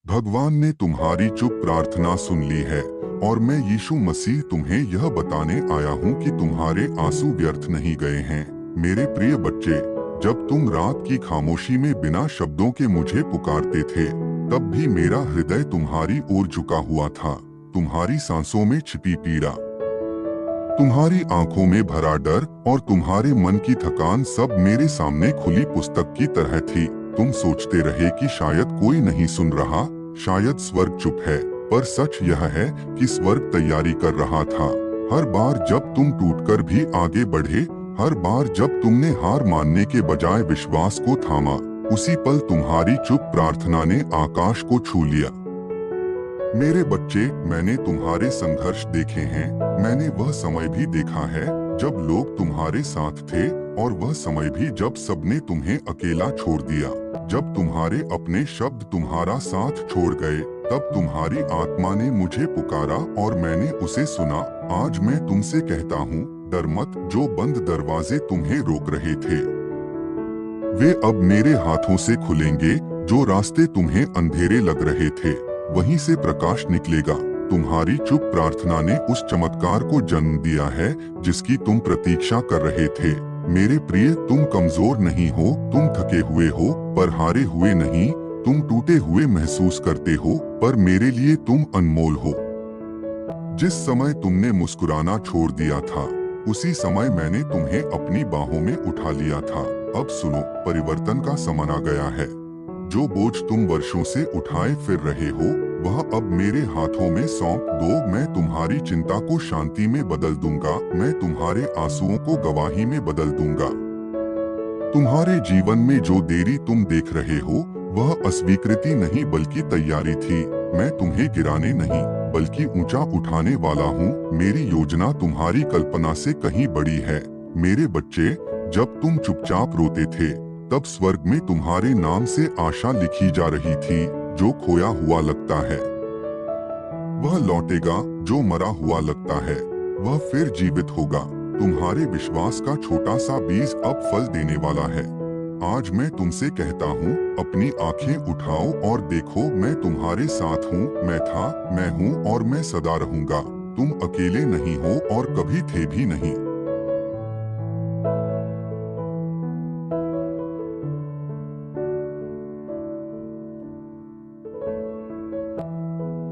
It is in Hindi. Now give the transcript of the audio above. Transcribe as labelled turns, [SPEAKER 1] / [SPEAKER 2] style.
[SPEAKER 1] भगवान ने तुम्हारी चुप प्रार्थना सुन ली है और मैं यीशु मसीह तुम्हें यह बताने आया हूँ कि तुम्हारे आंसू व्यर्थ नहीं गए हैं। मेरे प्रिय बच्चे, जब तुम रात की खामोशी में बिना शब्दों के मुझे पुकारते थे, तब भी मेरा हृदय तुम्हारी ओर झुका हुआ था। तुम्हारी सांसों में छिपी पीड़ा, तुम्हारी आंखों में भरा डर और तुम्हारे मन की थकान सब मेरे सामने खुली पुस्तक की तरह थी। तुम सोचते रहे कि शायद कोई नहीं सुन रहा, शायद स्वर्ग चुप है, पर सच यह है कि स्वर्ग तैयारी कर रहा था। हर बार जब तुम टूटकर भी आगे बढ़े, हर बार जब तुमने हार मानने के बजाय विश्वास को थामा, उसी पल तुम्हारी चुप प्रार्थना ने आकाश को छू लिया। मेरे बच्चे, मैंने तुम्हारे संघर्ष देखे हैं। मैंने वह समय भी देखा है जब लोग तुम्हारे साथ थे और वह समय भी जब सबने तुम्हें अकेला छोड़ दिया। जब तुम्हारे अपने शब्द तुम्हारा साथ छोड़ गए, तब तुम्हारी आत्मा ने मुझे पुकारा और मैंने उसे सुना। आज मैं तुमसे कहता हूँ, डर मत। जो बंद दरवाजे तुम्हें रोक रहे थे, वे अब मेरे हाथों से खुलेंगे। जो रास्ते तुम्हें अंधेरे लग रहे थे, वहीं से प्रकाश निकलेगा। तुम्हारी चुप प्रार्थना ने उस चमत्कार को जन्म दिया है जिसकी तुम प्रतीक्षा कर रहे थे। मेरे प्रिय, तुम कमजोर नहीं हो, तुम थके हुए हो, पर हारे हुए नहीं। तुम टूटे हुए महसूस करते हो, पर मेरे लिए तुम अनमोल हो। जिस समय तुमने मुस्कुराना छोड़ दिया था, उसी समय मैंने तुम्हें अपनी बाहों में उठा लिया था। अब सुनो, परिवर्तन का समय आ गया है। जो बोझ तुम वर्षों से उठाए फिर रहे हो, वह अब मेरे हाथों में सौंप दो। मैं तुम्हारी चिंता को शांति में बदल दूंगा। मैं तुम्हारे आंसुओं को गवाही में बदल दूंगा। तुम्हारे जीवन में जो देरी तुम देख रहे हो, वह अस्वीकृति नहीं बल्कि तैयारी थी। मैं तुम्हें गिराने नहीं बल्कि ऊंचा उठाने वाला हूँ। मेरी योजना तुम्हारी कल्पना से कहीं बड़ी है। मेरे बच्चे, जब तुम चुपचाप रोते थे, तब स्वर्ग में तुम्हारे नाम से आशा लिखी जा रही थी। जो खोया हुआ लगता है, वह लौटेगा। जो मरा हुआ लगता है, वह फिर जीवित होगा। तुम्हारे विश्वास का छोटा सा बीज अब फल देने वाला है। आज मैं तुमसे कहता हूँ, अपनी आंखें उठाओ और देखो, मैं तुम्हारे साथ हूँ। मैं था, मैं हूँ और मैं सदा रहूंगा। तुम अकेले नहीं हो और कभी थे भी नहीं।